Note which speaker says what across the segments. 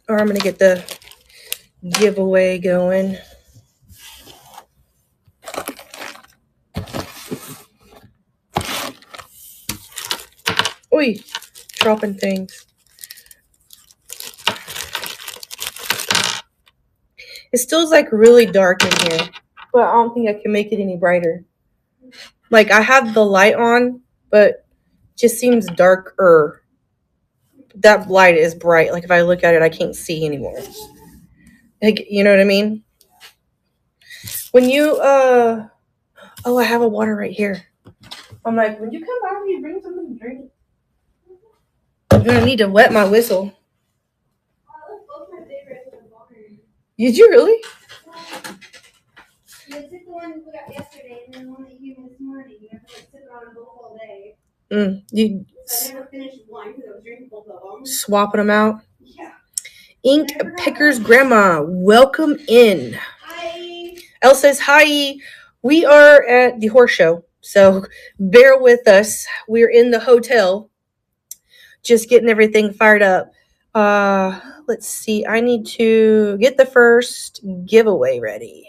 Speaker 1: Or I'm going to get the giveaway going. Oi, dropping things. It still is like really dark in here, but I don't think I can make it any brighter. Like I have the light on, but it just seems darker. That light is bright. Like if I look at it, I can't see anymore. Like, you know what I mean? When you oh, I have a water right here. I'm like, when you come by, will you bring something to drink? I'm gonna need to wet my whistle. Did you really?
Speaker 2: You took the one we got yesterday, and then the one that you gave me this morning. You have to like sit on them both all day.
Speaker 1: You
Speaker 2: So I never finished one because I was drinking both of them.
Speaker 1: Swapping them out.
Speaker 2: Yeah.
Speaker 1: Ink Picker's grandma, welcome in.
Speaker 2: Hi.
Speaker 1: Elle says hi. We are at the horse show, so bear with us. We're in the hotel, just getting everything fired up. Let's see. I need to get the first giveaway ready.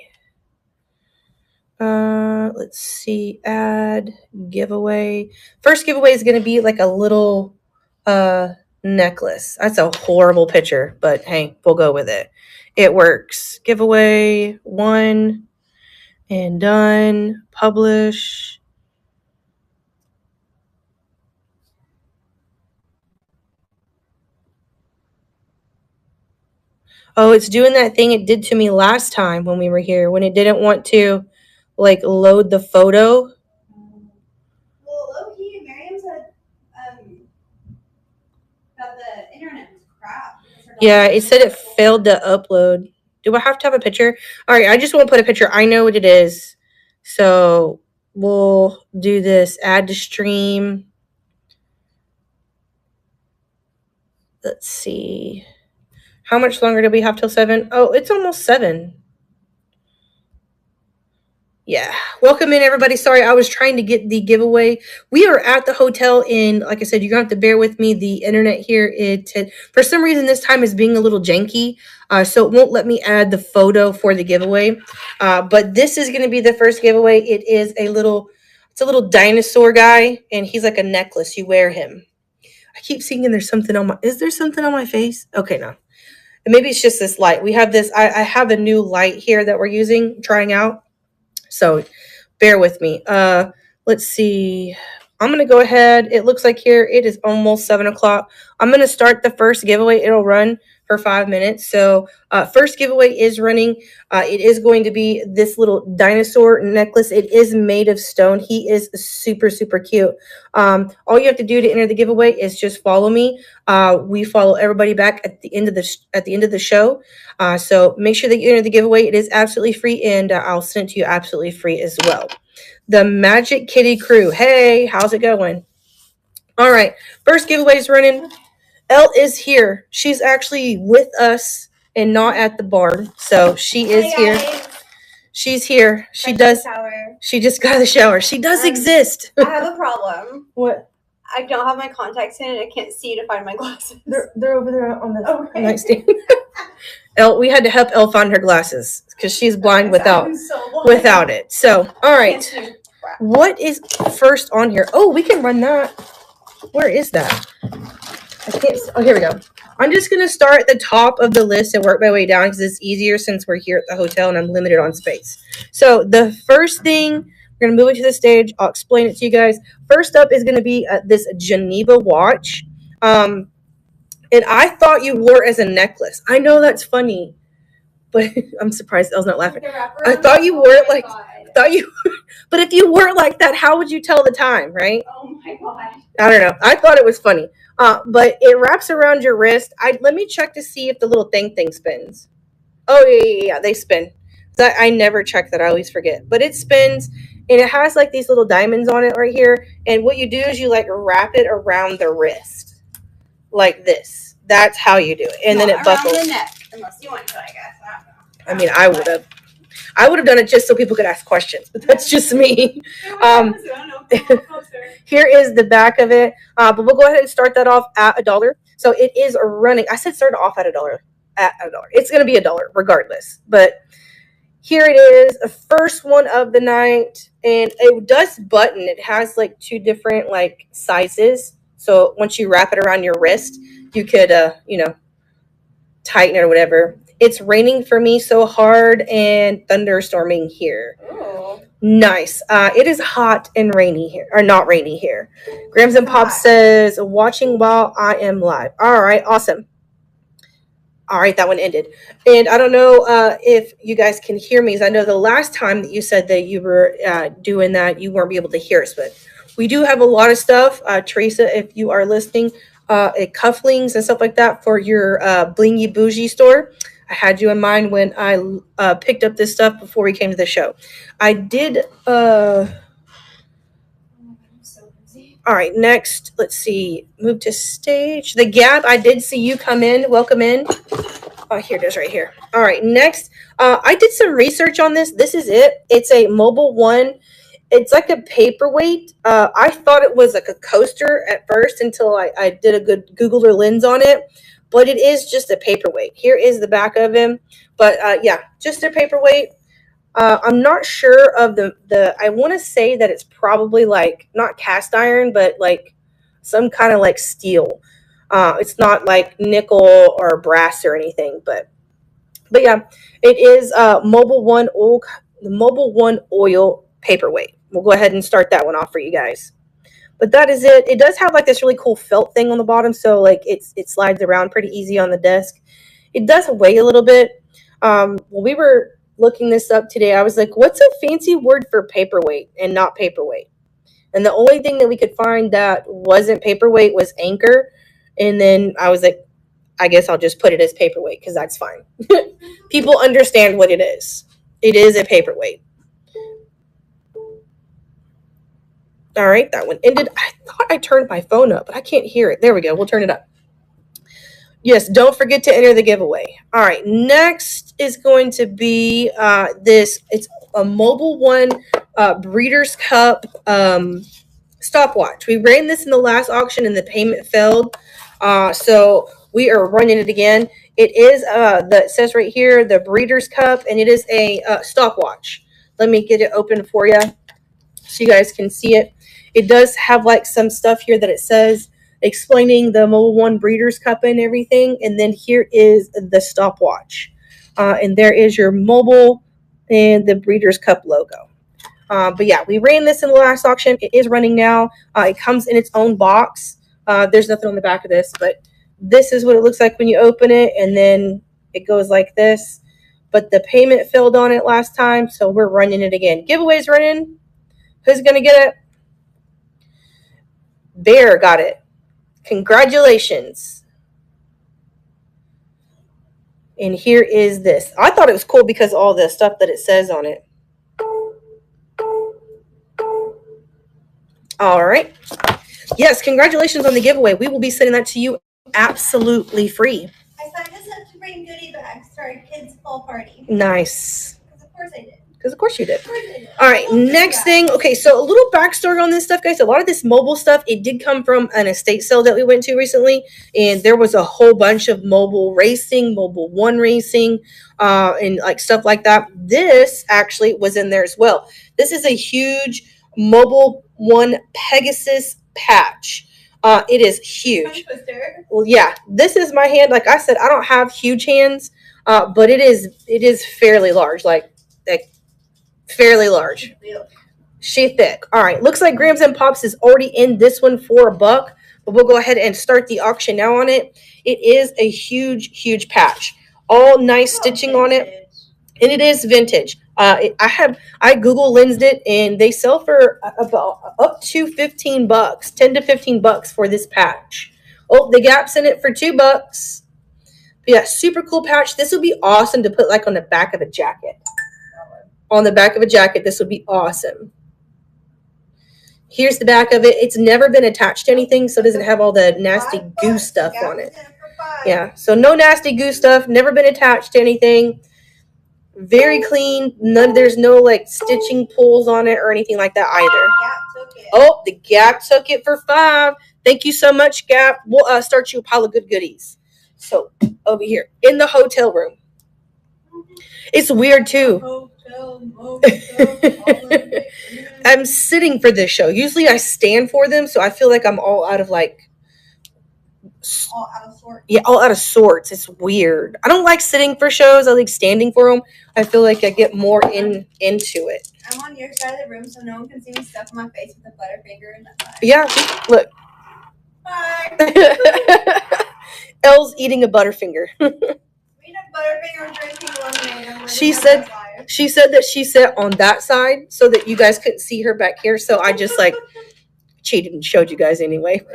Speaker 1: Let's see. Add giveaway. First giveaway is going to be like a little necklace. That's a horrible picture, but hey, we'll go with it. It works. Giveaway 1 and done. Publish. Oh, it's doing that thing it did to me last time when we were here, when it didn't want to like load the photo.
Speaker 2: Well, low-key, Miriam said that the internet was crap.
Speaker 1: Yeah, it said it failed to upload. Do I have to have a picture? All right, I just want to put a picture. I know what it is. So we'll do this. Add to stream. Let's see. How much longer do we have till 7? Oh, it's almost 7. Yeah. Welcome in, everybody. Sorry, I was trying to get the giveaway. We are at the hotel, and like I said, you're going to have to bear with me. The internet here, for some reason, this time is being a little janky, so it won't let me add the photo for the giveaway. But this is going to be the first giveaway. It's a little dinosaur guy, and he's like a necklace. You wear him. I keep seeing there's something on my. Is there something on my face? Okay, no. Maybe it's just this light. We have this. I have a new light here that we're trying out. So bear with me. Let's see. I'm going to go ahead. It looks like here it is almost 7 o'clock. I'm going to start the first giveaway. It'll run for 5 minutes. So first giveaway is running. It is going to be this little dinosaur necklace. It is made of stone. He is super, super cute. All you have to do to enter the giveaway is just follow me. We follow everybody back at the end of the show. So make sure that you enter the giveaway. It is absolutely free, and I'll send it to you absolutely free as well. The Magic Kitty crew. Hey, how's it going? All right. First giveaway is running. Elle is here. She's actually with us and not at the barn. So she is here. She's here. She does. She just got out of the shower. She does exist.
Speaker 2: I have a problem.
Speaker 1: What?
Speaker 2: I don't have my contacts in and I can't see to find my glasses.
Speaker 1: They're over there on the nightstand. Elle, we had to help Elle find her glasses because she's blind without it. So, all right. What is first on here? Oh, we can run that. Where is that? I can't. Oh, here we go. I'm just going to start at the top of the list and work my way down because it's easier since we're here at the hotel and I'm limited on space. So the first thing, we're going to move it to the stage. I'll explain it to you guys. First up is going to be this Geneva watch. And I thought you wore it as a necklace. I know that's funny, but I'm surprised Elle's not laughing. I thought you wore it like, but if you wore it like that, how would you tell the time, right?
Speaker 2: Oh my god.
Speaker 1: I don't know. I thought it was funny. But it wraps around your wrist. Let me check to see if the little thing spins. Oh, yeah, they spin. I never check that. I always forget. But it spins, and it has like these little diamonds on it right here. And what you do is you like wrap it around the wrist like this. That's how you do it. And then it buckles.
Speaker 2: Around the neck, unless you want to, I guess.
Speaker 1: I mean, I would have done it just so people could ask questions, but that's just me. Here is the back of it. But we'll go ahead and start that off at $1. So it is running. I said start off at $1. at $1. It's going to be $1 regardless. But here it is, the first one of the night, and it does button. It has like two different like sizes. So once you wrap it around your wrist, you could, tighten it or whatever. It's raining for me so hard and thunderstorming here.
Speaker 2: Oh.
Speaker 1: Nice. It is hot and rainy here, or not rainy here. Grams and Pop
Speaker 2: Hot.
Speaker 1: says, watching while I am live. All right, awesome. All right, that one ended. And I don't know if you guys can hear me, because I know the last time that you said that you were doing that, you weren't able to hear us, but we do have a lot of stuff. Teresa, if you are listening, cufflinks and stuff like that for your Blingy Bougie store. I had you in mind when I picked up this stuff before we came to the show. I did.
Speaker 2: I'm so busy.
Speaker 1: All right, next, let's see. Move to stage. The Gap, I did see you come in. Welcome in. Oh, here it is right here. All right, next. I did some research on this. This is it. It's a Mobil 1. It's like a paperweight. I thought it was like a coaster at first until I did a good Google or lens on it. But it is just a paperweight. Here is the back of him. But yeah, just a paperweight. I'm not sure of the I want to say that it's probably like not cast iron, but like some kind of like steel. It's not like nickel or brass or anything, but yeah, it is Mobil 1 oil, the Mobil 1 oil paperweight. We'll go ahead and start that one off for you guys. But that is it. It does have like this really cool felt thing on the bottom, so like it slides around pretty easy on the desk. It does weigh a little bit. When we were looking this up today, I was like, what's a fancy word for paperweight and not paperweight? And the only thing that we could find that wasn't paperweight was Anchor. And then I was like, I guess I'll just put it as paperweight because that's fine. People understand what it is. It is a paperweight. All right, that one ended. I thought I turned my phone up, but I can't hear it. There we go. We'll turn it up. Yes, don't forget to enter the giveaway. All right, next is going to be this. It's a Mobil 1 Breeders' Cup stopwatch. We ran this in the last auction and the payment failed. So we are running it again. It is it says right here, the Breeders' Cup, and it is a stopwatch. Let me get it open for you so you guys can see it. It does have like some stuff here that it says explaining the Mobil 1 Breeders' Cup and everything. And then here is the stopwatch. And there is your Mobil and the Breeders' Cup logo. But yeah, we ran this in the last auction. It is running now. It comes in its own box. There's nothing on the back of this, but this is what it looks like when you open it. And then it goes like this. But the payment failed on it last time, so we're running it again. Giveaway's running. Who's going to get it? Bear got it. Congratulations. And here is this. I thought it was cool because of all the stuff that it says on it. All right. Yes, congratulations on the giveaway. We will be sending that to you absolutely free.
Speaker 2: I signed us up to bring goodie bags to our kids' fall party.
Speaker 1: Nice.
Speaker 2: Because of course I did.
Speaker 1: Because of course you did.
Speaker 2: Of course I did.
Speaker 1: All right, next thing. Okay, so a little backstory on this stuff, guys. A lot of this Mobil stuff, it did come from an estate sale that we went to recently, and there was a whole bunch of Mobil racing, Mobil 1 racing, and like stuff like that. This actually was in there as well. This is a huge Mobil 1 Pegasus patch. It is huge. Well, yeah, this is my hand. Like I said, I don't have huge hands, but it is fairly large, like fairly large. She thick. All right, looks like Grams and Pops is already in this one for $1, but we'll go ahead and start the auction now on it. It is a huge patch, all nice stitching on it, and it is vintage. I Google lensed it, and they sell for about up to $15, $10 to $15 for this patch. Oh, the Gap's in it for $2. But yeah, super cool patch. This would be awesome to put like on the back of a jacket. On the back of a jacket, this would be awesome. Here's the back of it. It's never been attached to anything, so it doesn't have all the nasty goo stuff on it. Yeah, so no nasty goo stuff. Never been attached to anything. Very clean. There's no like stitching pulls on it or anything like that either. Oh, the Gap took it for $5. Thank you so much, Gap. We'll start you a pile of good goodies. So over here in the hotel room. It's weird too. I'm sitting for this show. Usually I stand for them, so I feel like I'm all out of like
Speaker 2: All out of sorts.
Speaker 1: yeah, all out of sorts. It's weird. I don't like sitting for shows. I like standing for them. I feel like I get more into it.
Speaker 2: I'm on your side of the room so no one can see me stuff my face with a butterfinger in the eye.
Speaker 1: Yeah, look.
Speaker 2: Bye.
Speaker 1: Elle's eating a Butterfinger.
Speaker 2: Eat a butterfinger and drinking lemonade. I'm
Speaker 1: She
Speaker 2: living
Speaker 1: said-
Speaker 2: my life.
Speaker 1: She said that she sat on that side so that you guys couldn't see her back here. So I just like cheated and showed you guys anyway.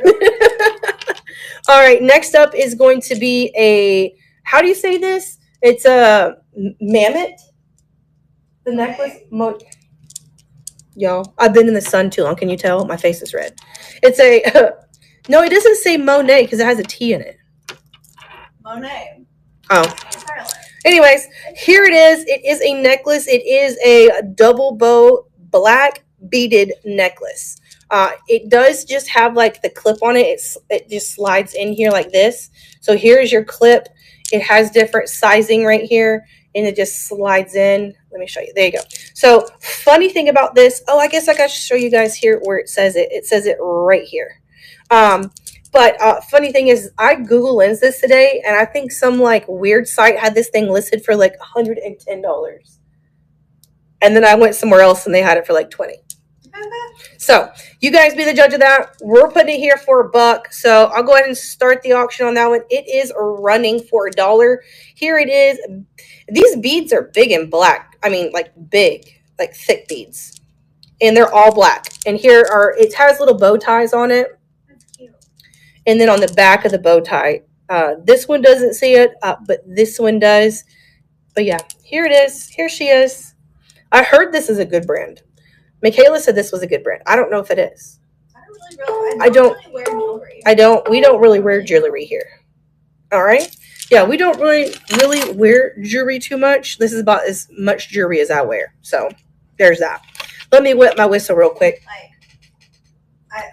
Speaker 1: All right, next up is going to be a, how do you say this? It's a mammoth. The necklace. Y'all, I've been in the sun too long. Can you tell? My face is red. It's a, no, it doesn't say Monet because it has a T in it.
Speaker 2: Monet.
Speaker 1: Oh.
Speaker 2: Entirely.
Speaker 1: Anyways, here it is. It is a necklace. It is a double bow black beaded necklace. It does just have like the clip on it. It just slides in here like this. So here's your clip. It has different sizing right here, and it just slides in. Let me show you. There you go. So funny thing about this. Oh, I guess I got to show you guys here where it says it. It says it right here. But funny thing is, I Google Lens this today, and I think some like weird site had this thing listed for like $110. And then I went somewhere else and they had it for like $20. So you guys be the judge of that. We're putting it here for $1. So I'll go ahead and start the auction on that one. It is running for $1. Here it is. These beads are big and black. I mean, like big, like thick beads. And they're all black. And here are, it has little bow ties on it. And then on the back of the bow tie, this one doesn't see it, but this one does. But yeah, here it is. Here she is. I heard this is a good brand. Michaela said this was a good brand. I don't know if it is.
Speaker 2: I don't really wear jewelry.
Speaker 1: We don't really wear jewelry here. All right. Yeah, we don't really wear jewelry too much. This is about as much jewelry as I wear. So there's that. Let me wet my whistle real quick.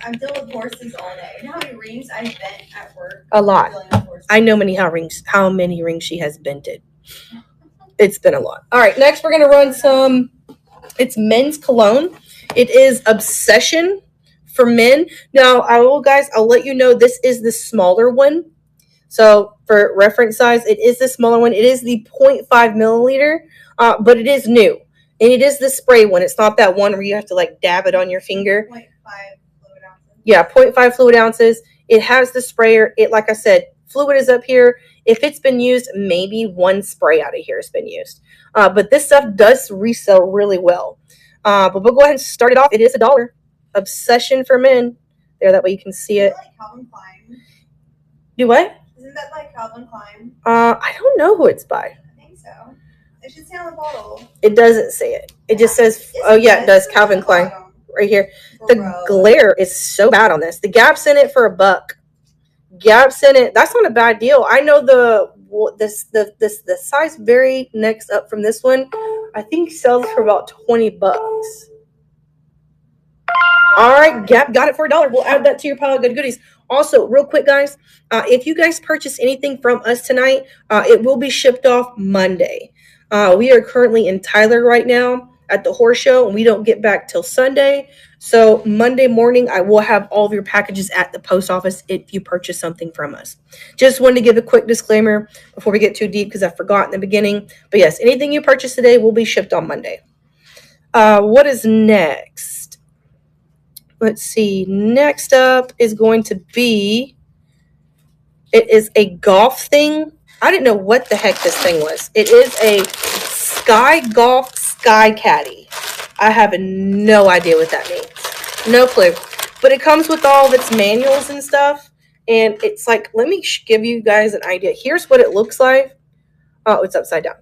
Speaker 2: I'm dealing with horses all day. You know how many rings I've bent at work?
Speaker 1: A lot.
Speaker 2: dealing with horses?
Speaker 1: I know how many rings she has bented. It's been a lot. All right, next we're gonna run some. It's men's cologne. It is Obsession for men. Now, I'll let you know this is the smaller one. So for reference size, it is the smaller one. It is the 0.5 milliliter, but it is new. And it is the spray one. It's not that one where you have to like dab it on your finger.
Speaker 2: 0.5 fluid ounces.
Speaker 1: Yeah, 0.5 fluid ounces. It has the sprayer. It, like I said, fluid is up here. If it's been used, maybe one spray out of here has been used. But this stuff does resell really well. But we'll go ahead and start it off. It is $1. Obsession for men. There, that way you can see it.
Speaker 2: Isn't that like Calvin Klein?
Speaker 1: Do what?
Speaker 2: Isn't that like Calvin Klein?
Speaker 1: I don't know who it's by.
Speaker 2: I think so. It should say on the bottle.
Speaker 1: It doesn't say it. It just says, oh yeah, it does. Calvin Klein right here. The glare is so bad on this. The Gap's in it for $1. Gap's in it. That's not a bad deal. I know the size very next up from this one, I think sells for about $20. All right, Gap got it for $1. We'll add that to your pile of good goodies. Also, real quick, guys, if you guys purchase anything from us tonight, it will be shipped off Monday. We are currently in Tyler right now at the horse show, and we don't get back till Sunday. So Monday morning, I will have all of your packages at the post office if you purchase something from us. Just wanted to give a quick disclaimer before we get too deep because I forgot in the beginning. But yes, anything you purchase today will be shipped on Monday. What is next? Let's see. Next up is going to be, it is a golf thing. I didn't know what the heck this thing was. It is a Sky Golf Sky Caddy. I have no idea what that means. No clue. But it comes with all of its manuals and stuff. And it's like, let me give you guys an idea. Here's what it looks like. Oh, it's upside down.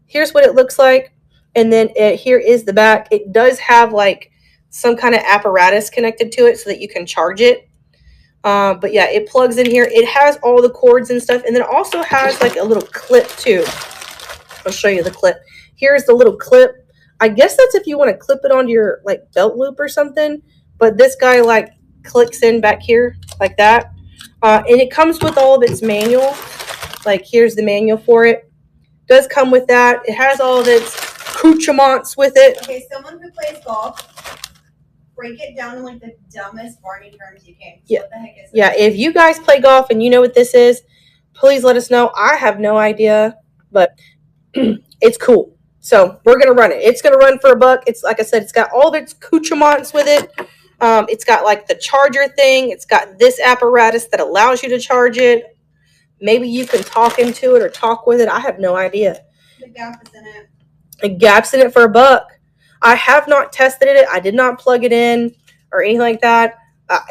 Speaker 1: Here's what it looks like. And then here is the back. It does have like some kind of apparatus connected to it so that you can charge it. But yeah, it plugs in here. It has all the cords and stuff. And then it also has like a little clip too. I'll show you the clip. Here's the little clip. I guess that's if you want to clip it onto your like belt loop or something. But this guy like clicks in back here like that. And it comes with all of its manual. Like, here's the manual for it. Does come with that. It has all of its accoutrements with it.
Speaker 3: Okay, someone who plays golf, break it down in like the dumbest Barney terms you can.
Speaker 1: Yeah.
Speaker 3: What the heck is this?
Speaker 1: Yeah, if you guys play golf and you know what this is, please let us know. I have no idea, but it's cool. So we're gonna run it. It's gonna run for $1. It's like I said, it's got all of its accoutrements with it. It's got like the charger thing. It's got this apparatus that allows you to charge it. Maybe you can talk into it or talk with it. I have no idea.
Speaker 3: The gap is in it.
Speaker 1: A gap's in it for $1. I have not tested it. I did not plug it in or anything like that.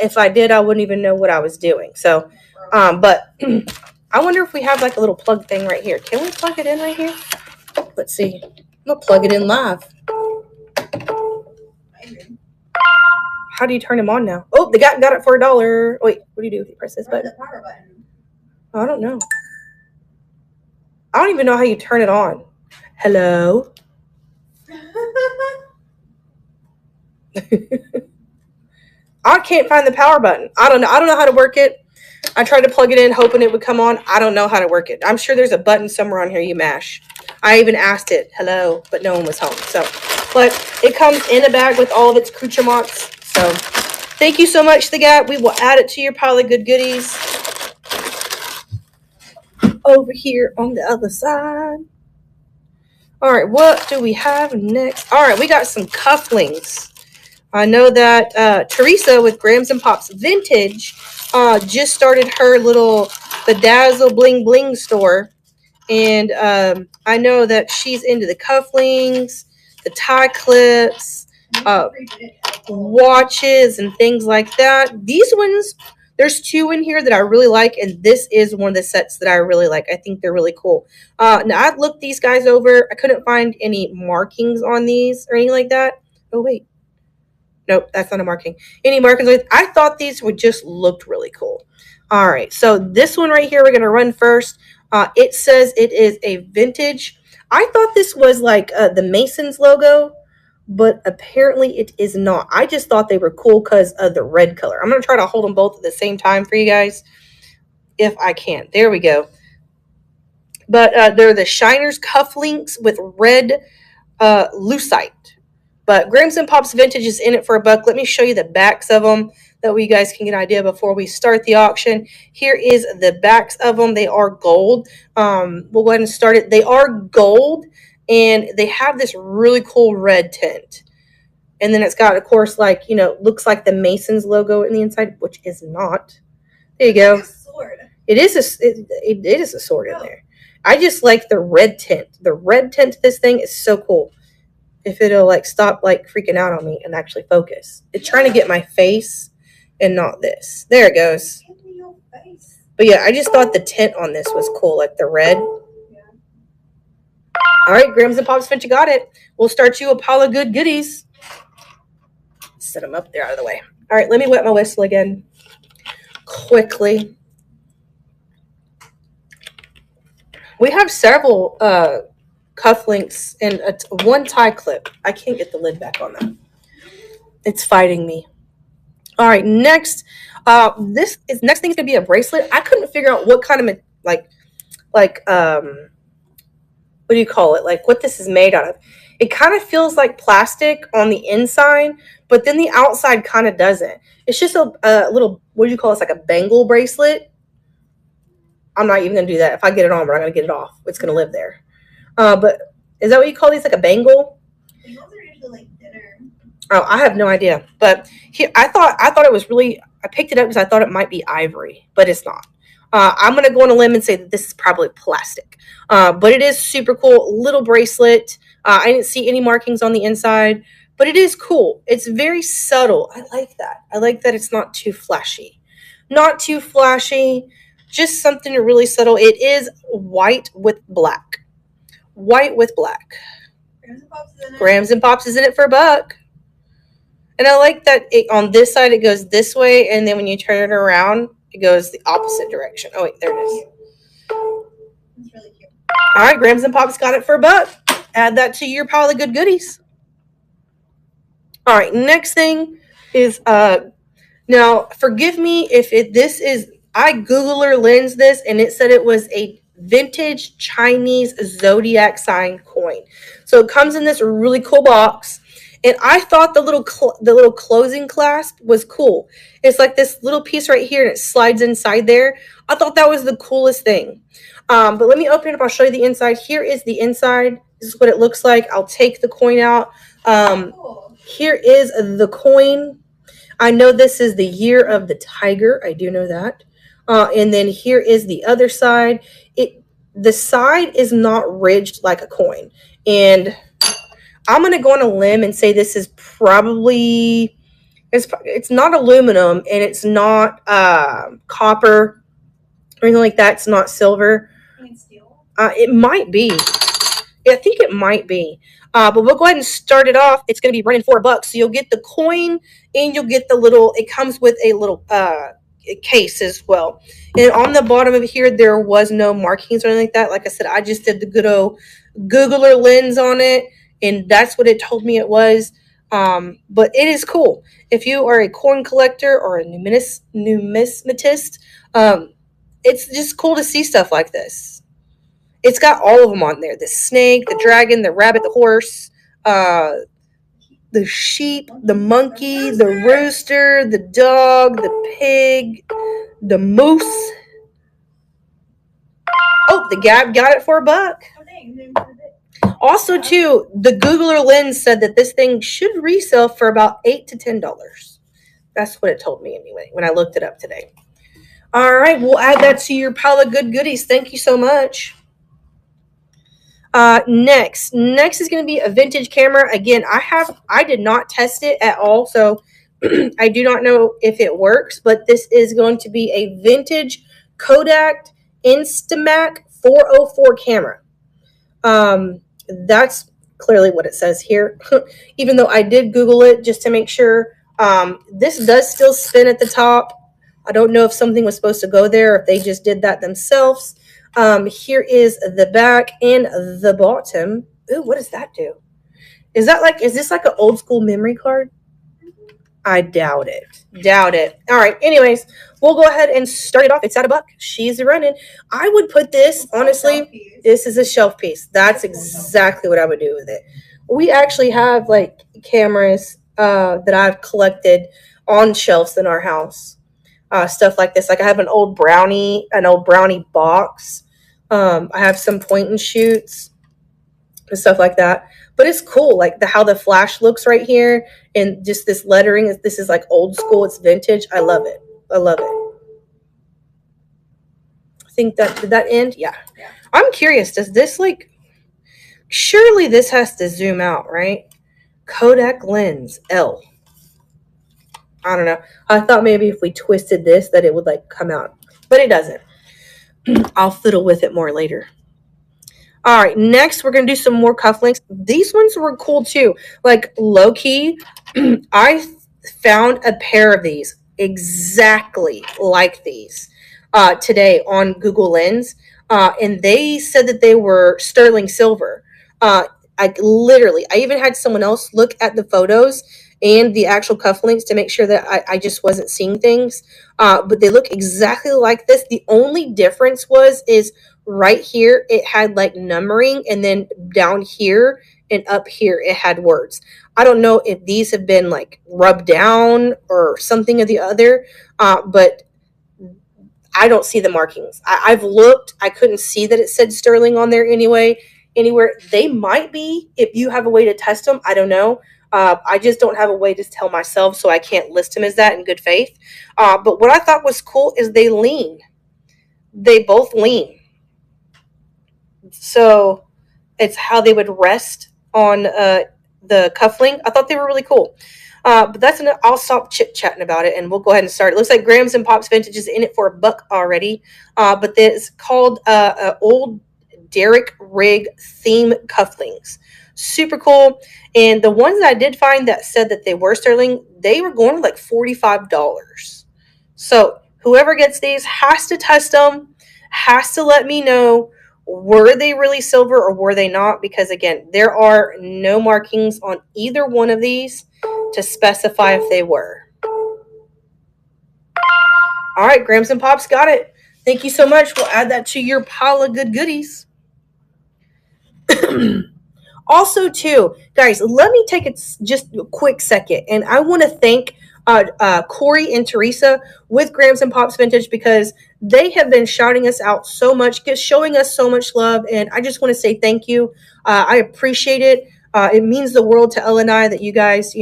Speaker 1: If I did, I wouldn't even know what I was doing. So, but I wonder if we have like a little plug thing right here. Can we plug it in right here? Let's see. I'm gonna plug it in live.
Speaker 3: Maybe.
Speaker 1: How do you turn them on now? Oh, the guy got it for $1. Wait, what do you do if you press this
Speaker 3: Press
Speaker 1: button?
Speaker 3: the power button.
Speaker 1: I don't know. I don't even know how you turn it on. Hello? I can't find the power button. I don't know. I don't know how to work it. I tried to plug it in hoping it would come on. I don't know how to work it. I'm sure there's a button somewhere on here you mash. I even asked it, hello, but no one was home. So, but it comes in a bag with all of its accoutrements. So, thank you so much, The Gap. We will add it to your pile of good goodies. Over here on the other side. All right, what do we have next? All right, we got some cufflinks. I know that Teresa with Grams and Pops Vintage just started her little Bedazzle Bling Bling store. And I know that she's into the cufflinks, the tie clips, watches, and things like that. These ones, there's 2 in here that I really like, and this is one of the sets that I really like. I think they're really cool. Now, I've looked these guys over. I couldn't find any markings on these or anything like that. Oh, wait. Nope, that's not a marking. Any markings? I thought these would just looked really cool. All right, so this one right here, we're going to run first. It says it is a vintage. I thought this was like the Masons logo, but apparently it is not. I just thought they were cool because of the red color. I'm going to try to hold them both at the same time for you guys if I can. There we go. But they're the Shiners cufflinks with red lucite. But Grams and Pops Vintage is in it for $1. Let me show you the backs of them. That way you guys can get an idea before we start the auction. Here is the backs of them. They are gold. We'll go ahead and start it. They are gold, and they have this really cool red tint. And then it's got, of course, like, you know, looks like the Masons logo in the inside, which is not. There you go.
Speaker 3: Like a sword.
Speaker 1: It is a sword in there. I just like the red tint. The red tint to this thing is so cool. If it'll like stop like freaking out on me and actually focus. It's trying to get my face and not this. There it goes.
Speaker 3: Give me your face.
Speaker 1: But yeah, I just thought the tint on this was cool, like the red.
Speaker 3: Yeah.
Speaker 1: All right, Grams and Pops Finch, you got it. We'll start you a pile of good goodies. Set them up there out of the way. All right, let me wet my whistle again quickly. We have several cufflinks and one tie clip. I can't get the lid back on that. It's fighting me. All right, next next thing is gonna be a bracelet. I couldn't figure out what kind of what do you call it? Like what this is made out of. It kind of feels like plastic on the inside, but then the outside kind of doesn't. It's just a little, what do you call this? Like a bangle bracelet. I'm not even gonna do that. If I get it on, we're not gonna get it off. It's gonna live there. But is that what you call these? Like a bangle?
Speaker 3: Bangles are usually like thinner.
Speaker 1: Oh, I have no idea. But here, I thought it was really. I picked it up because I thought it might be ivory, but it's not. I'm gonna go on a limb and say that this is probably plastic. But it is super cool. Little bracelet. I didn't see any markings on the inside, but it is cool. It's very subtle. I like that. I like that it's not too flashy. Not too flashy. Just something really subtle. It is white with black. White with black.
Speaker 3: Grams and Pops is in it.
Speaker 1: Grams and Pops is in it for $1. And I like that on this side it goes this way, and then when you turn it around, it goes the opposite direction. Oh wait, there it is.
Speaker 3: It's really cute.
Speaker 1: All right, Grams and Pops got it for $1. Add that to your pile of good goodies. All right, next thing is now forgive me if this is I Googler lens this and it said it was a vintage Chinese zodiac sign coin. So it comes in this really cool box. And I thought the little closing clasp was cool. It's like this little piece right here, and it slides inside there. I thought that was the coolest thing. But let me open it up. I'll show you the inside. Here is the inside. This is what it looks like. I'll take the coin out.
Speaker 3: Cool.
Speaker 1: Here is the coin. I know this is the year of the tiger. I do know that. And then here is the other side. The side is not ridged like a coin. And I'm going to go on a limb and say this is probably, it's not aluminum, and it's not copper or anything like that. It's not silver.
Speaker 3: You mean steel?
Speaker 1: It might be. I think it might be. But we'll go ahead and start it off. It's going to be running $4. So you'll get the coin, and you'll get the little, it comes with a little case as well. And on the bottom of here, there was no markings or anything like that. Like I said, I just did the good old Googler lens on it, and that's what it told me it was. But it is cool. If you are a coin collector or a numismatist, it's just cool to see stuff like this. It's got all of them on there. The snake, the dragon, the rabbit, the horse, the sheep, the monkey, the rooster, the dog, the pig, the moose. Oh, the Gab got it for $1.
Speaker 3: Oh, dang.
Speaker 1: Also, too, the Googler lens said that this thing should resell for about $8 to $10. That's what it told me anyway when I looked it up today. All right, we'll add that to your pile of good goodies. Thank you so much. Next is going to be a vintage camera. Again, I did not test it at all, so I do not know if it works, but this is going to be a vintage Kodak Instamac 404 camera. That's clearly what it says here, even though I did Google it just to make sure. This does still spin at the top. I don't know if something was supposed to go there, or if they just did that themselves. Here is the back and the bottom. Ooh, what does that do? Is this like an old school memory card? I doubt it. All right. Anyways, we'll go ahead and start it off. It's at $1. She's running. I would put this, honestly, this is a shelf piece. That's exactly what I would do with it. We actually have like cameras that I've collected on shelves in our house. Stuff like this. Like I have an old brownie box. I have some point and shoots and stuff like that. But it's cool, like how the flash looks right here, and just this lettering. This is like old school. It's vintage. I love it. I think did that end? Yeah. I'm curious. Does this surely this has to zoom out, right? Kodak lens L. I don't know. I thought maybe if we twisted this that it would come out, but it doesn't. I'll fiddle with it more later. All right, next we're going to do some more cufflinks. These ones were cool too. Like low key, I found a pair of these exactly like these today on Google Lens. And they said that they were sterling silver. I even had someone else look at the photos and the actual cufflinks to make sure that I just wasn't seeing things. But they look exactly like this. The only difference is right here, it had numbering, and then down here and up here, it had words. I don't know if these have been rubbed down or something or the other, but I don't see the markings. I've looked. I couldn't see that it said sterling on there anywhere. They might be if you have a way to test them. I don't know. I just don't have a way to tell myself, so I can't list them as that in good faith. But what I thought was cool is they lean. They both lean. So it's how they would rest on the cufflink. I thought they were really cool. But that's enough. I'll stop chit-chatting about it, and we'll go ahead and start. It looks like Grams and Pops Vintage is in it for $1 already. But it's called Old Derrick Rig Theme Cufflinks. Super cool. And the ones that I did find that said that they were sterling, they were going for $45. So whoever gets these has to test them, has to let me know, were they really silver or were they not? Because again, there are no markings on either one of these to specify if they were. All right, Grams and Pops got it. Thank you so much. We'll add that to your pile of good goodies. Also, too, guys, let me take just a quick second, and I want to thank Corey and Teresa with Grams and Pops Vintage because they have been shouting us out so much, showing us so much love, and I just want to say thank you. I appreciate it. It means the world to Ella and I that you guys,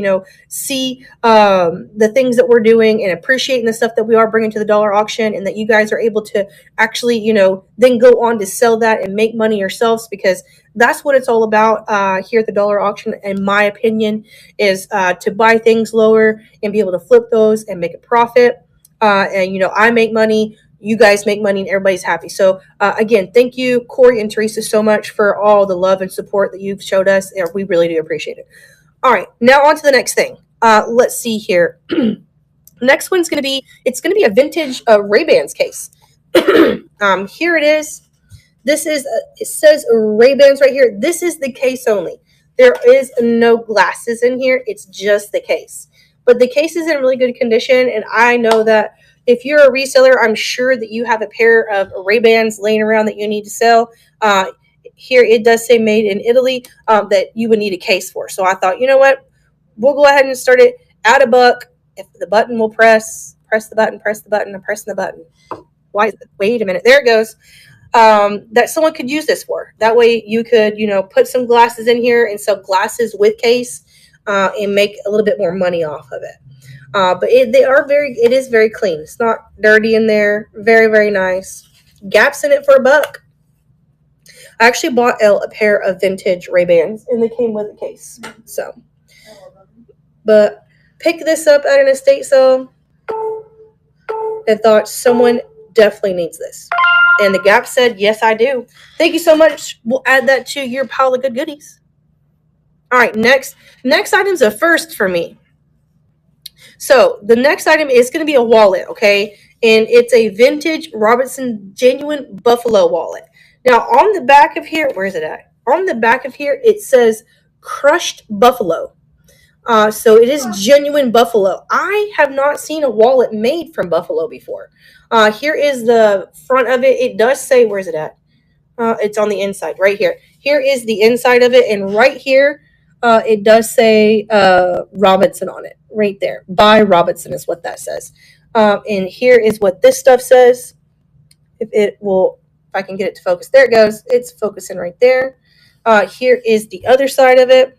Speaker 1: see the things that we're doing and appreciating the stuff that we are bringing to the dollar auction, and that you guys are able to actually, then go on to sell that and make money yourselves because that's what it's all about here at the dollar auction, in my opinion, is to buy things lower and be able to flip those and make a profit. And, I make money, you guys make money, and everybody's happy. So, again, thank you, Corey and Teresa, so much for all the love and support that you've showed us. We really do appreciate it. All right, now on to the next thing. Let's see here. Next one's going to be, it's going to be a vintage Ray-Bans case. Here it is. This is, it says Ray-Bans right here. This is the case only. There is no glasses in here. It's just the case. But the case is in really good condition, and I know that if you're a reseller, I'm sure that you have a pair of Ray-Bans laying around that you need to sell. Here it does say made in Italy that you would need a case for. So I thought, you know what? We'll go ahead and start it at $1. If the button will press the button, I'm pressing the button. Why is it? Wait a minute. There it goes. That someone could use this for. That way you could, put some glasses in here and sell glasses with case and make a little bit more money off of it. But it is very clean. It's not dirty in there. Very, very nice. Gaps in it for $1. I actually bought Elle a pair of vintage Ray-Bans and they came with a case. So, but pick this up at an estate sale and thought someone definitely needs this. And the Gap said, yes, I do. Thank you so much. We'll add that to your pile of good goodies. All right, next item's a first for me. So the next item is going to be a wallet, okay? And it's a vintage Robinson genuine buffalo wallet. Now, on the back of here, where is it at? On the back of here, it says crushed buffalo. So it is genuine buffalo. I have not seen a wallet made from buffalo before. Here is the front of it. It does say, where is it at? It's on the inside, right here. Here is the inside of it, and right here, it does say Robinson on it, right there. By Robinson is what that says. And here is what this stuff says. If I can get it to focus. There it goes. It's focusing right there. Here is the other side of it.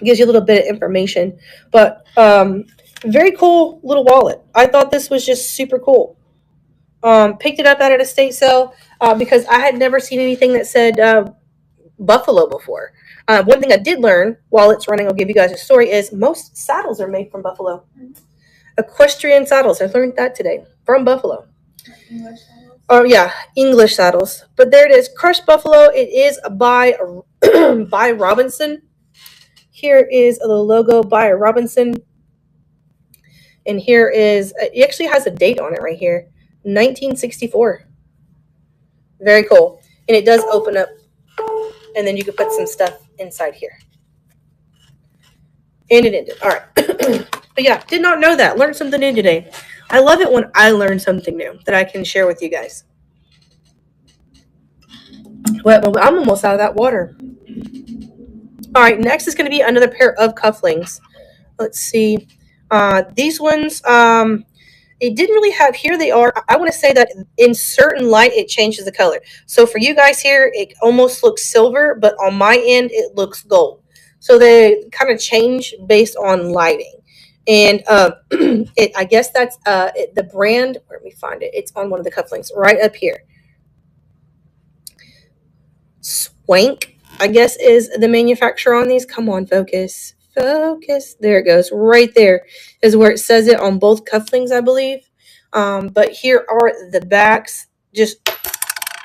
Speaker 1: It gives you a little bit of information, but very cool little wallet. I thought this was just super cool. Picked it up at an estate sale because I had never seen anything that said buffalo before. One thing I did learn while it's running, I'll give you guys a story, is most saddles are made from buffalo. Equestrian saddles. I learned that today from buffalo.
Speaker 3: English saddles?
Speaker 1: Oh yeah, English saddles. But there it is, crushed buffalo. It is by by Robinson. Here is the logo by Robinson. And here is, it actually has a date on it right here, 1964. Very cool. And it does open up, and then you can put some stuff inside here. And it ended. All right. But yeah, did not know that. Learned something new today. I love it when I learn something new that I can share with you guys. Well, I'm almost out of that water. All right, next is going to be another pair of cufflinks. Let's see. These ones, it didn't really have, here they are. I want to say that in certain light, it changes the color. So for you guys here, it almost looks silver, but on my end, it looks gold. So they kind of change based on lighting. And I guess that's the brand. Where do we find it? It's on one of the cufflinks right up here. Swank, I guess, is the manufacturer on these. Come on, focus. Focus. There it goes. Right there is where it says it on both cufflinks, I believe. But here are the backs. Just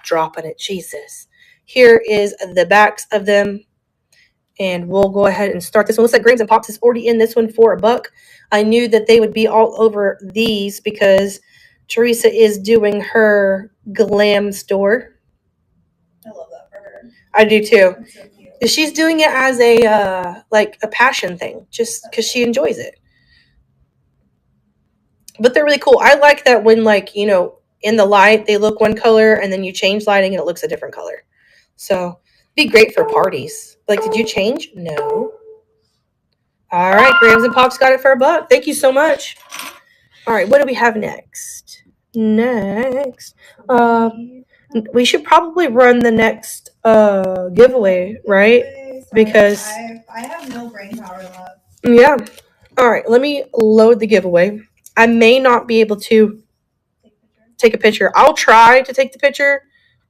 Speaker 1: dropping it. Jesus. Here is the backs of them. And we'll go ahead and start this one. Looks like Grams and Pops is already in this one for $1. I knew that they would be all over these because Teresa is doing her glam store.
Speaker 3: I love that for her.
Speaker 1: I do too.
Speaker 3: It's so cute.
Speaker 1: She's doing it as a like a passion thing, just because she enjoys it. But they're really cool. I like that when, like, in the light, they look one color, and then you change lighting and it looks a different color. So be great for parties. Like, did you change? No. All right, Grams and Pops got it for $1. Thank you so much. All right, what do we have next? Next, we should probably run the next giveaway, right? Because
Speaker 3: I have no brain power left.
Speaker 1: yeah. All right, let me load the giveaway. I may not be able to take a picture. I'll try to take the picture,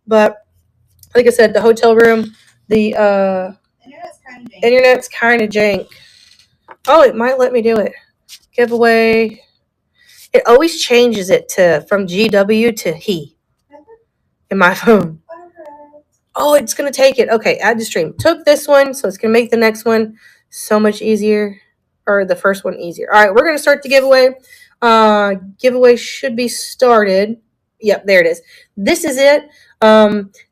Speaker 1: but like I said, the hotel room, the internet's kind of jank. Oh, it might let me do it. Giveaway. It always changes it from GW to he in my phone. Oh, it's going to take it. Okay, add to stream. Took this one, so it's going to make the next one so much easier, or the first one easier. All right, we're going to start the giveaway. Giveaway should be started. Yep, there it is. This is it.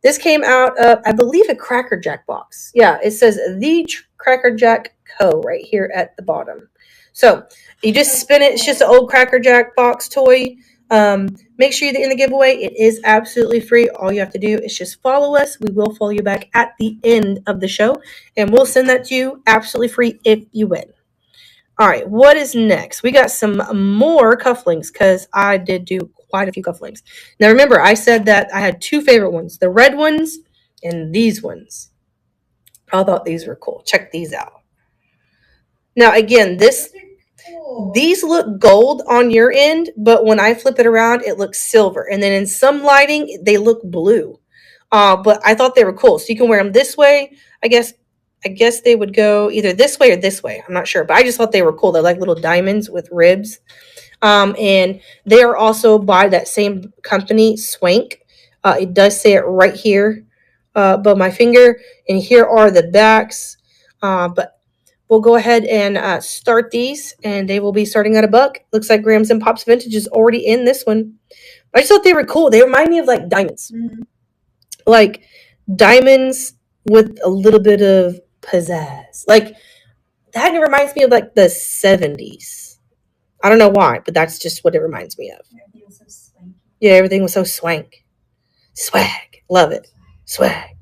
Speaker 1: This came out of, I believe, a Cracker Jack box. Yeah, it says the Cracker Jack Co. right here at the bottom. So you just spin it. It's just an old Cracker Jack box toy. Make sure you're in the giveaway. It is absolutely free. All you have to do is just follow us. We will follow you back at the end of the show, and we'll send that to you absolutely free if you win. All right, what is next? We got some more cufflinks because I did do quite a few cufflinks. Now remember, I said that I had 2 favorite ones, the red ones and these ones. I thought these were cool. Check these out. Now again, these look gold on your end, but when I flip it around, it looks silver. And then in some lighting, they look blue. But I thought they were cool. So you can wear them this way. I guess they would go either this way or this way. I'm not sure, but I just thought they were cool. They're like little diamonds with ribs. And they are also by that same company, Swank. It does say it right here above my finger. And here are the backs. But we'll go ahead and start these, and they will be starting at $1. Looks like Grams and Pops Vintage is already in this one. I just thought they were cool. They remind me of like diamonds. Mm-hmm. Like diamonds with a little bit of pizzazz. Like that reminds me of like the 70s. I don't know why, but that's just what it reminds me of.
Speaker 3: Everything was so swanky.
Speaker 1: Yeah, everything was so swank. Swag. Love it. Swag.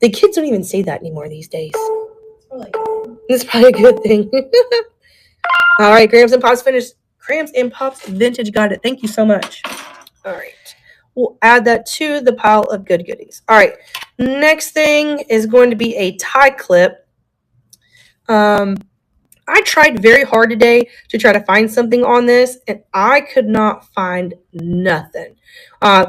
Speaker 1: The kids don't even say that anymore these days. It's probably a good thing. All right, Grams and Pops finished. Grams and Pops Vintage got it. Thank you so much. All right. We'll add that to the pile of good goodies. All right. Next thing is going to be a tie clip. I tried very hard today to try to find something on this, and I could not find nothing.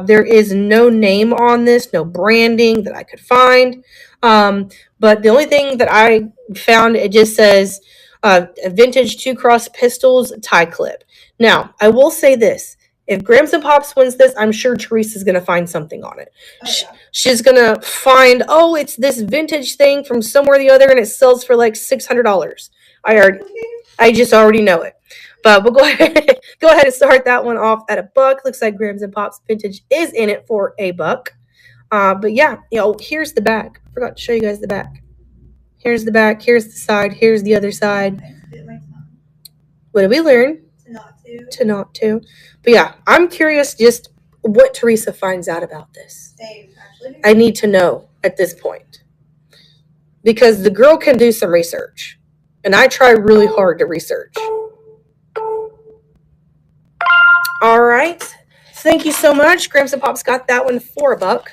Speaker 1: There is no name on this, no branding that I could find. But the only thing that I found, it just says a vintage 2-cross pistols tie clip. Now, I will say this. If Grams and Pops wins this, I'm sure Teresa's going to find something on it. Oh, yeah. She's going to find, it's this vintage thing from somewhere or the other, and it sells for like $600. I just already know it. But we'll go ahead and start that one off at $1. Looks like Grams and Pops Vintage is in it for $1. But yeah, here's the back. I forgot to show you guys the back. Here's the back. Here's the side. Here's the other side. What did we learn? To not to. But yeah, I'm curious just what Teresa finds out about this. I need to know at this point. Because the girl can do some research. And I try really hard to research. All right. Thank you so much. Grams and Pops got that one for $1.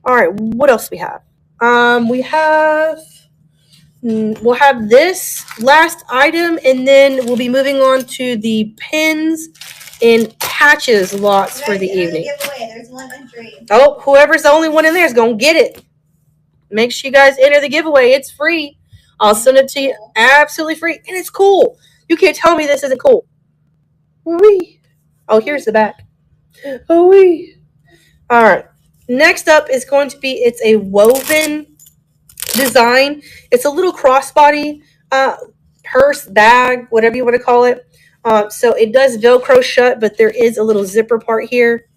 Speaker 1: All right. What else we have? We'll have this last item, and then we'll be moving on to the pins and patches lots for the evening.
Speaker 3: There's one entry.
Speaker 1: Oh, whoever's the only one in there is going to get it. Make sure you guys enter the giveaway. It's free. I'll send it to you absolutely free. And it's cool. You can't tell me this isn't cool. Wee. Oh, here's the back. Oh, wee. All right. Next up is going to be, it's a woven design. It's a little crossbody purse, bag, whatever you want to call it. So it does Velcro shut, but there is a little zipper part here.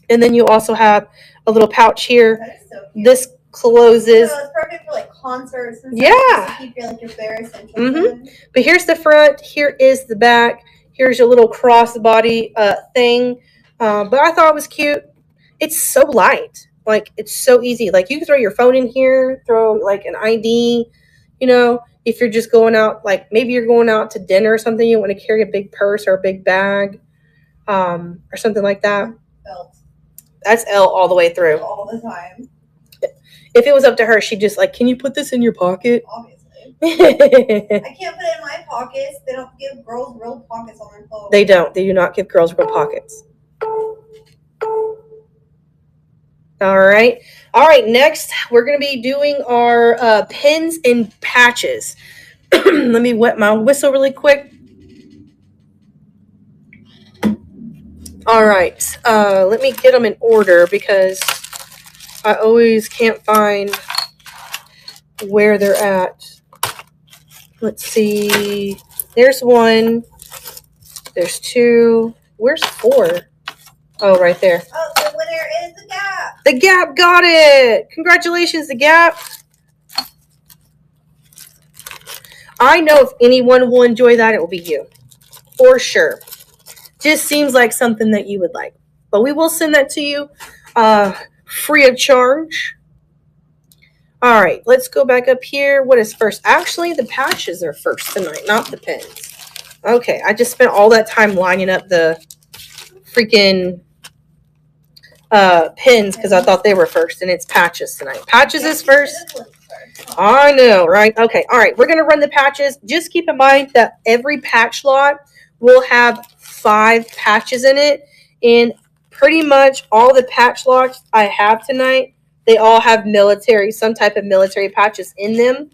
Speaker 1: And then you also have a little pouch here.
Speaker 3: That is so cute.
Speaker 1: This closes.
Speaker 3: So it's perfect for like concerts and
Speaker 1: stuff. Yeah.
Speaker 3: To keep your like your bare essentials
Speaker 1: in. But here's the front. Here is the back. Here's your little crossbody thing. But I thought it was cute. It's so light. Like, it's so easy. Like, you can throw your phone in here, throw like an ID, if you're just going out, like maybe you're going out to dinner or something, you want to carry a big purse or a big bag, or something like that.
Speaker 3: Belt
Speaker 1: That's L all the way through.
Speaker 3: all the time,
Speaker 1: If it was up to her, she'd just like, can you put this in your pocket?
Speaker 3: obviously.
Speaker 1: They
Speaker 3: I can't put it in my pockets. They don't give girls real pockets on their clothes.
Speaker 1: don't. They do not give girls real pockets. All right. Next, we're going to be doing our pins and patches. Let me wet my whistle really quick. All right. Let me get them in order because I always can't find where they're at. Let's see. There's one. There's two. Where's four? Oh, right there.
Speaker 3: Oh, the winner is the Gap.
Speaker 1: The Gap got it. Congratulations, The Gap. I know if anyone will enjoy that, it will be you. For sure. Just seems like something that you would like. But we will send that to you free of charge. All right, let's go back up here. What is first? Actually, the patches are first tonight, not the pins. Okay, I just spent all that time lining up the freaking pins because I thought they were first, and it's patches tonight. Patches is first. I know, right? Okay, all right, we're going to run the patches. Just keep in mind that every patch lot will have 5 patches in it, and pretty much all the patch lots I have tonight, they all have some type of military patches in them.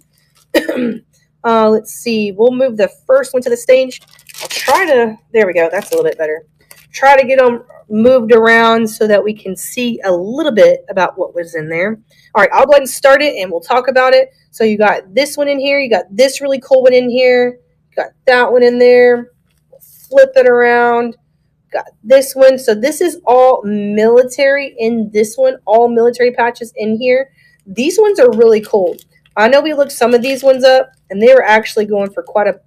Speaker 1: Let's see. We'll move the first one to the stage. I'll try to, there we go. That's a little bit better. Try to get them moved around so that we can see a little bit about what was in there. All right, I'll go ahead and start it and we'll talk about it. So you got this one in here. You got this really cool one in here. You got that one in there. Flip it around. Got this one. So this is all military in this one. All military patches in here. These ones are really cool. I know we looked some of these ones up, and they were actually going for quite a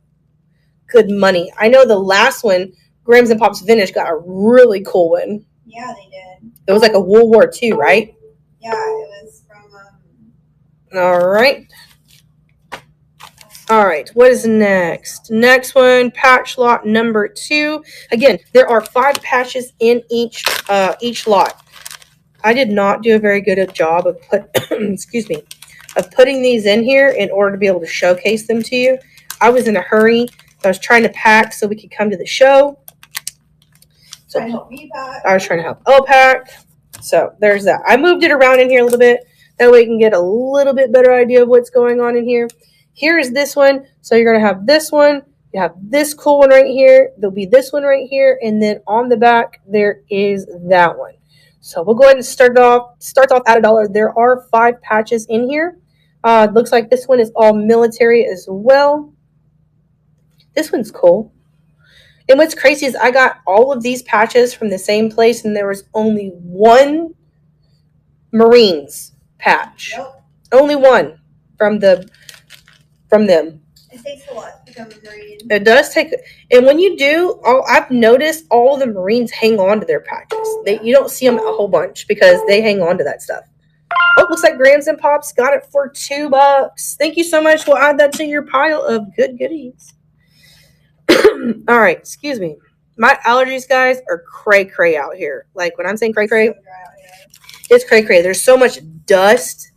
Speaker 1: good money. I know the last one, Grams and Pops Vintage, got a really cool one.
Speaker 3: Yeah, they did.
Speaker 1: It was like a World War II, right?
Speaker 3: Yeah, it was from.
Speaker 1: All right. All right, what is next? Next one, patch lot number 2. Again, there are 5 patches in each lot. I did not do a very good job of putting these in here in order to be able to showcase them to you. I was in a hurry. I was trying to pack so we could come to the show. So
Speaker 3: Trying to help me pack.
Speaker 1: I was trying to help Elle pack. So there's that. I moved it around in here a little bit. That way you can get a little bit better idea of what's going on in here. Here is this one. So you're going to have this one. You have this cool one right here. There'll be this one right here. And then on the back, there is that one. So we'll go ahead and start off at $1. There are 5 patches in here. It looks like this one is all military as well. This one's cool. And what's crazy is I got all of these patches from the same place, and there was only one Marines patch.
Speaker 3: Nope.
Speaker 1: Only one from them.
Speaker 3: It takes a lot to become a Marine.
Speaker 1: It does take, and when you do, I've noticed all the Marines hang on to their patches. You don't see them a whole bunch because they hang on to that stuff. Oh, looks like Grams and Pops got it for $2. Thank you so much. We'll add that to your pile of good goodies. All right, excuse me. My allergies, guys, are cray-cray out here. Like, when I'm saying cray-cray,
Speaker 3: So dry out here.
Speaker 1: it's cray-cray. There's so much dust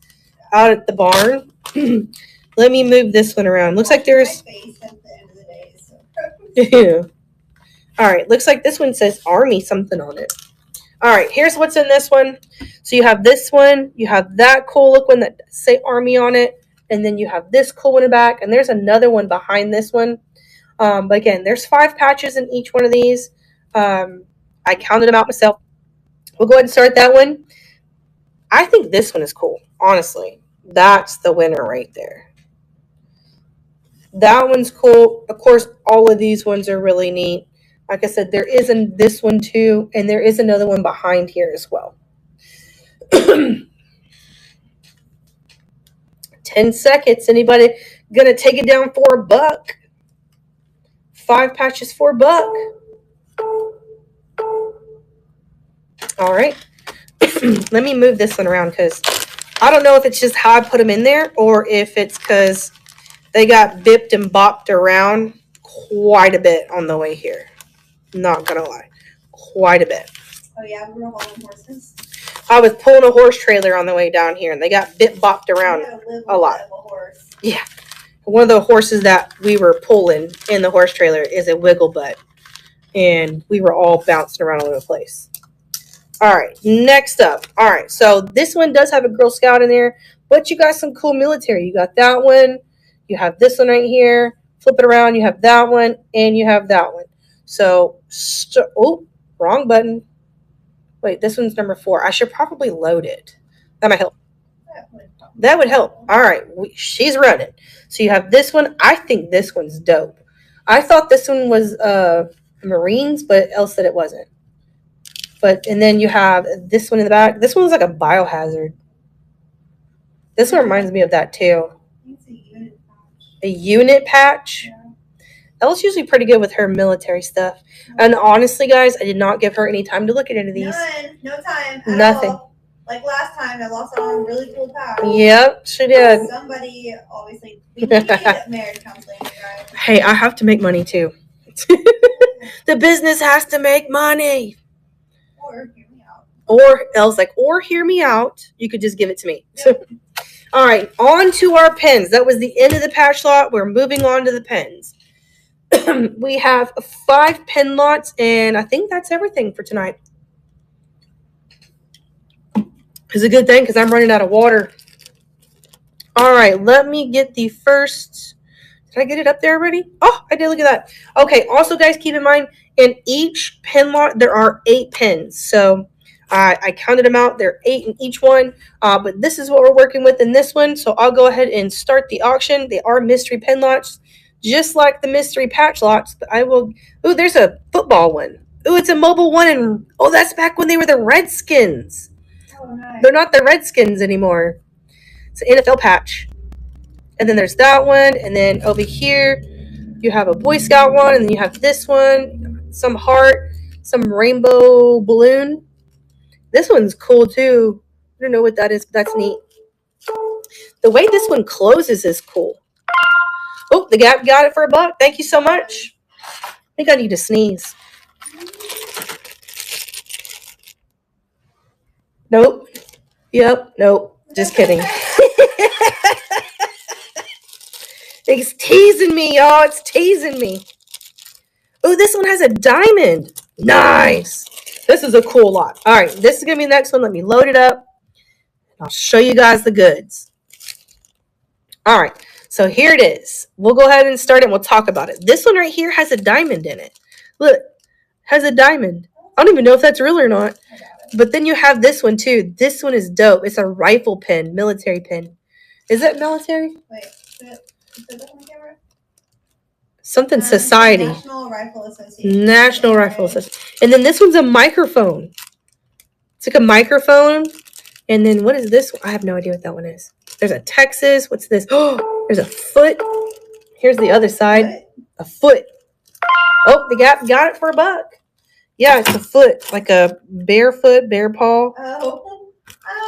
Speaker 1: out at the barn. Let me move this one around. Looks like there's...
Speaker 3: My face at the end of the day. So.
Speaker 1: Yeah. All right, looks like this one says Army something on it. All right, here's what's in this one. So you have this one. You have that cool look one that say Army on it. And then you have this cool one in the back. And there's another one behind this one. But again, there's 5 patches in each one of these. I counted them out myself. We'll go ahead and start that one. I think this one is cool, honestly. That's the winner right there. That one's cool. Of course, all of these ones are really neat. Like I said, there is this one too, and there is another one behind here as well. 10 seconds. Anybody gonna take it down for $1? 5 patches for $1. All right. Let me move this one around because I don't know if it's just how I put them in there or if it's because they got bipped and bopped around quite a bit on the way here. Not gonna lie. Quite a bit.
Speaker 3: Oh yeah, we were hauling horses.
Speaker 1: I was pulling a horse trailer on the way down here and they got bopped around.
Speaker 3: We had a
Speaker 1: a lot.
Speaker 3: Of a horse.
Speaker 1: Yeah. One of the horses that we were pulling in the horse trailer is a wiggle butt. And we were all bouncing around all over the place. All right, next up. All right, so this one does have a Girl Scout in there, but you got some cool military. You got that one. You have this one right here. Flip it around. You have that one, and you have that one. So, oh, wrong button. Wait, this one's number 4. I should probably load it. That might help. That would help. All right, she's running. So you have this one. I think this one's dope. I thought this one was Marines, but Elle said it wasn't. And then you have this one in the back. This one's like a biohazard. This one reminds me of that too. A unit patch. Yeah. Elle's usually pretty good with her military stuff. And honestly, guys, I did not give her any time to look at any of these.
Speaker 3: No time.
Speaker 1: Nothing.
Speaker 3: All. Like last time, I lost out on a really cool patch.
Speaker 1: Yep, she did.
Speaker 3: Somebody, obviously, we need marriage counseling, guys.
Speaker 1: Hey, I have to make money too. The business has to make money.
Speaker 3: Or hear me out.
Speaker 1: Or Elle's like, or hear me out. You could just give it to me. Yep. All right, on to our pens. That was the end of the patch lot. We're moving on to the pens. We have 5 pen lots, and I think that's everything for tonight. It's a good thing because I'm running out of water. All right, let me get the first. Did I get it up there already? Oh, I did. Look at that. Okay, also, guys, keep in mind, in each pen lot, there are 8 pens. So I counted them out. There are 8 in each one. But this is what we're working with in this one. So I'll go ahead and start the auction. They are mystery pen lots, just like the mystery patch lots. But I will. Ooh, there's a football one. Ooh, it's a mobile one. And oh, that's back when they were the Redskins.
Speaker 3: Oh, nice.
Speaker 1: They're not the Redskins anymore. It's an NFL patch. And then there's that one. And then over here, you have a Boy Scout one. And then you have this one. Some heart. Some rainbow balloon. This one's cool, too. I don't know what that is, but that's neat. The way this one closes is cool. Oh, the Gap got it for $1. Thank you so much. I think I need to sneeze. Nope. Yep. Nope. Just kidding. It's teasing me, y'all. It's teasing me. Oh, this one has a diamond. Nice. This is a cool lot. All right. This is going to be the next one. Let me load it up. I'll show you guys the goods. All right. So here it is. We'll go ahead and start it and we'll talk about it. This one right here has a diamond in it. Look. Has a diamond. I don't even know if that's real or not. But then you have this one too. This one is dope. It's a rifle pin, military pin. Is that military?
Speaker 3: Wait, is that on camera?
Speaker 1: Something society.
Speaker 3: National Rifle Association.
Speaker 1: National Rifle Association. And then this one's a microphone. It's like a microphone. And then what is this? I have no idea what that one is. There's a Texas. What's this? Oh, there's a foot. Here's the other side.
Speaker 3: What?
Speaker 1: A foot. Oh, the Gap got it for $1. Yeah, it's a foot, like a bear foot, bear paw.
Speaker 3: Oh,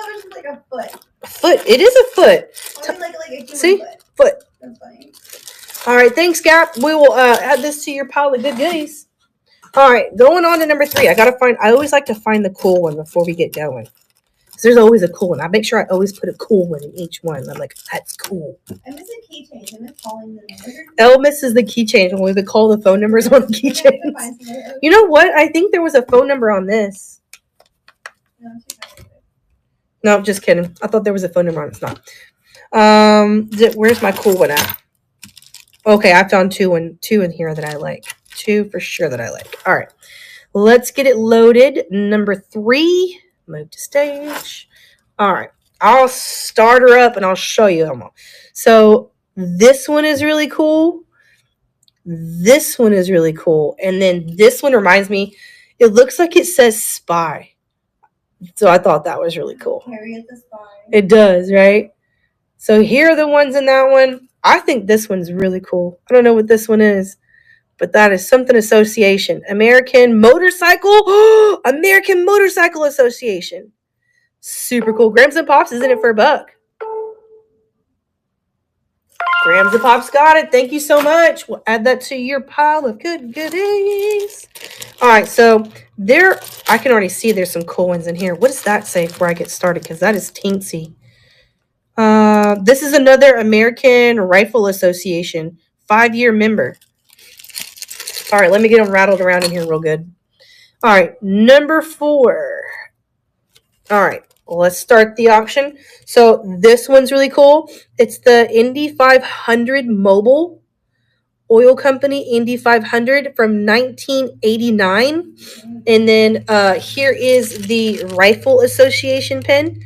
Speaker 3: it's just like a foot.
Speaker 1: A foot. It is a foot.
Speaker 3: I mean, like a human
Speaker 1: See?
Speaker 3: foot.
Speaker 1: Foot.
Speaker 3: That's funny.
Speaker 1: All right, thanks, Gap. We will add this to your pile of good goodies. All right, going on to number 3. I always like to find the cool one before we get going. Because there's always a cool one. I make sure I always put a cool one in each one. I'm like, that's cool.
Speaker 3: I miss a key change. I miss calling the number.
Speaker 1: Elle misses the key change when we would call the phone numbers on the key change. You know what? I think there was a phone number on this. No, just kidding. I thought there was a phone number on it. It's not. Where's my cool one at? Okay, I found two in here that I like. 2 for sure that I like. All right. Let's get it loaded. Number 3. Move to stage. All right. I'll start her up and I'll show you them all. So this one is really cool. This one is really cool. And then this one reminds me, it looks like it says spy. So I thought that was really cool.
Speaker 3: Harriet the Spy.
Speaker 1: It does, right? So here are the ones in that one. I think this one's really cool. I don't know what this one is, but that is something association. American Motorcycle Association. Super cool. Grams and Pops is in it for $1. Grams and Pops got it. Thank you so much. We'll add that to your pile of good goodies. All right, so there, I can already see there's some cool ones in here. What does that say before I get started? Because that is teensy. This is another American Rifle Association 5-year member. All right, let me get them rattled around in here real good. All right, number 4. All right, let's start the auction. So this one's really cool. It's the Indy 500 Mobile Oil Company Indy 500 from 1989. And then here is the Rifle Association pin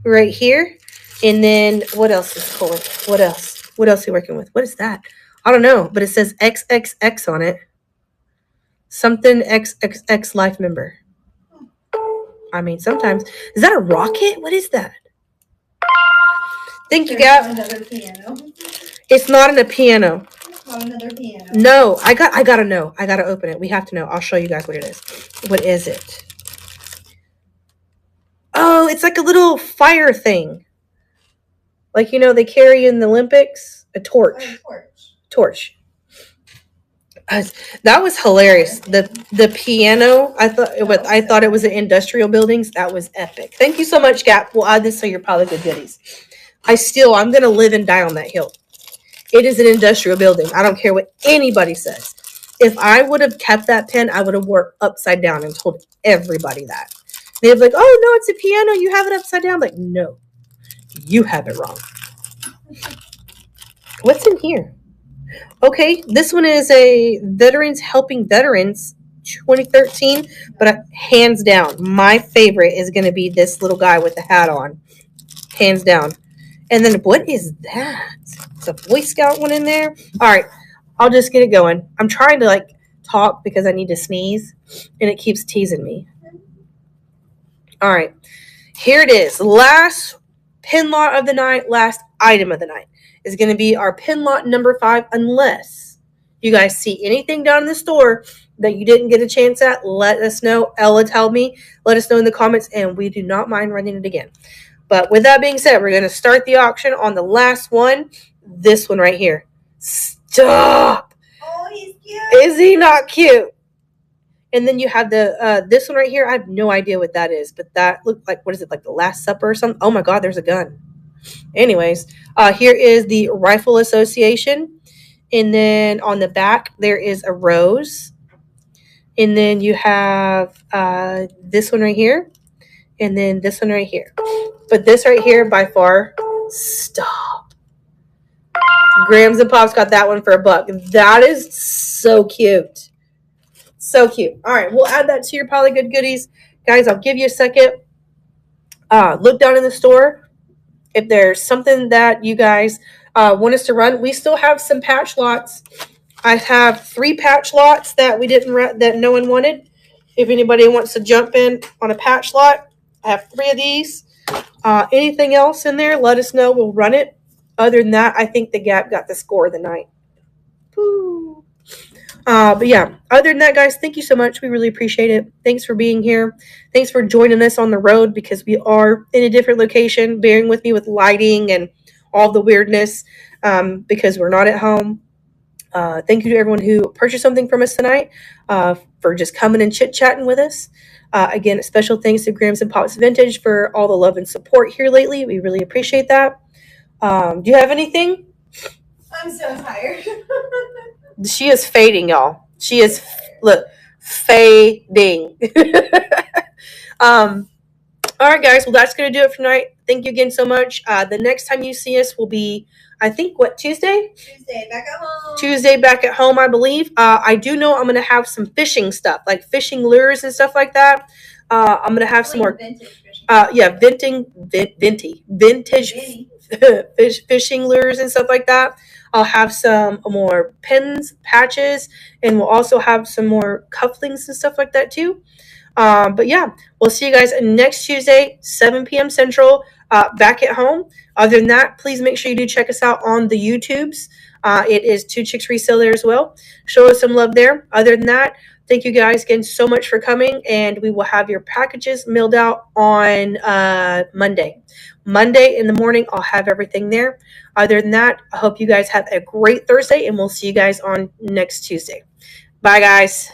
Speaker 1: right here. And then what else is cool? What else? What else are you working with? What is that? I don't know, but it says XXX on it. Something XXX life member. I mean, sometimes. Is that a rocket? What is that? Thank you, Gab.
Speaker 3: Another piano.
Speaker 1: It's not in a piano.
Speaker 3: Not another piano.
Speaker 1: No, I gotta know. I gotta open it. We have to know. I'll show you guys what it is. What is it? Oh, it's like a little fire thing. Like, you know, they carry in the Olympics a torch.
Speaker 3: Oh,
Speaker 1: Torch. That was hilarious. The piano. I thought it was in industrial buildings. That was epic. Thank you so much, Gap. We'll add this to your pile of good goodies. I'm gonna live and die on that hill. It is an industrial building. I don't care what anybody says. If I would have kept that pen, I would have worked upside down and told everybody that. They'd be like, "Oh no, it's a piano. You have it upside down." I'm like, no, you have it wrong. What's in here? Okay, this one is a Veterans Helping Veterans 2013, but hands down, my favorite is going to be this little guy with the hat on. Hands down. And then what is that? It's a Boy Scout one in there. All right, I'll just get it going. I'm trying to talk because I need to sneeze, and it keeps teasing me. All right, here it is. Last pin lot of the night, last item of the night is going to be our pin lot number 5, unless you guys see anything down in the store that you didn't get a chance at. Let us know. Ella, tell me. Let us know in the comments, and we do not mind running it again. But with that being said, we're going to start the auction on the last one. This one right here. Stop!
Speaker 3: Oh, he's cute.
Speaker 1: Is he not cute? And then you have the this one right here. I have no idea what that is, but that looked like, what is it, like the Last Supper or something? Oh my God, there's a gun. Anyways, here is the Rifle Association. And then on the back, there is a rose. And then you have this one right here. And then this one right here. But this right here, by far, stop. Grams and Pops got that one for $1. That is so cute. So cute. All right, we'll add that to your pile of good goodies. Guys, I'll give you a second. Look down in the store. If there's something that you guys want us to run, we still have some patch lots. I have 3 patch lots that we didn't that no one wanted. If anybody wants to jump in on a patch lot, I have 3 of these. Anything else in there, let us know. We'll run it. Other than that, I think the Gap got the score of the night. Woo. But yeah, other than that, guys, thank you so much. We really appreciate it. Thanks for being here. Thanks for joining us on the road, because we are in a different location, bearing with me with lighting and all the weirdness, because we're not at home. Thank you to everyone who purchased something from us tonight, for just coming and chit-chatting with us. Again, a special thanks to Grams and Pops Vintage for all the love and support here lately. We really appreciate that. Do you have anything?
Speaker 3: I'm so tired.
Speaker 1: She is fading, y'all. She is, look, fading. All right, guys. Well, that's going to do it for tonight. Thank you again so much. The next time you see us will be, I think, Tuesday?
Speaker 3: Tuesday, back at home.
Speaker 1: Tuesday, back at home, I believe. I do know I'm going to have some fishing stuff, like fishing lures and stuff like that. I'm going to have some more.
Speaker 3: Vintage fishing.
Speaker 1: Vintage fishing lures and stuff like that. I'll have some more pins, patches, and we'll also have some more cufflinks and stuff like that too. But yeah, we'll see you guys next Tuesday, 7 p.m. Central, back at home. Other than that, please make sure you do check us out on the YouTubes. It is Two Chicks Resale there as well. Show us some love there. Other than that, thank you guys again so much for coming, and we will have your packages mailed out on Monday. Monday in the morning, I'll have everything there. Other than that, I hope you guys have a great Thursday, and we'll see you guys on next Tuesday. Bye, guys.